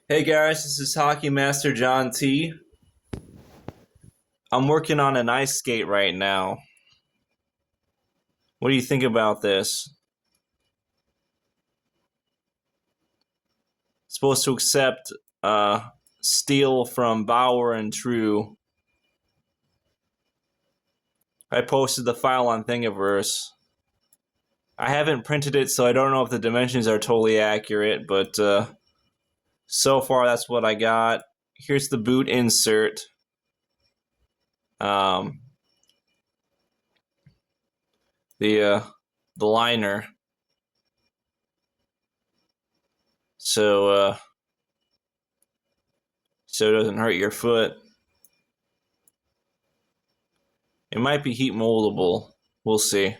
Hey guys, this is Hockey Master John T. I'm working on an ice skate right now. What do you think about this? Supposed to accept steel from Bauer and True. I posted the file on Thingiverse. I haven't printed it, so I don't know if the dimensions are totally accurate, but so far that's what I got. Here's the boot insert. Um, the uh, the liner. So so it doesn't hurt your foot. It might be heat moldable. We'll see.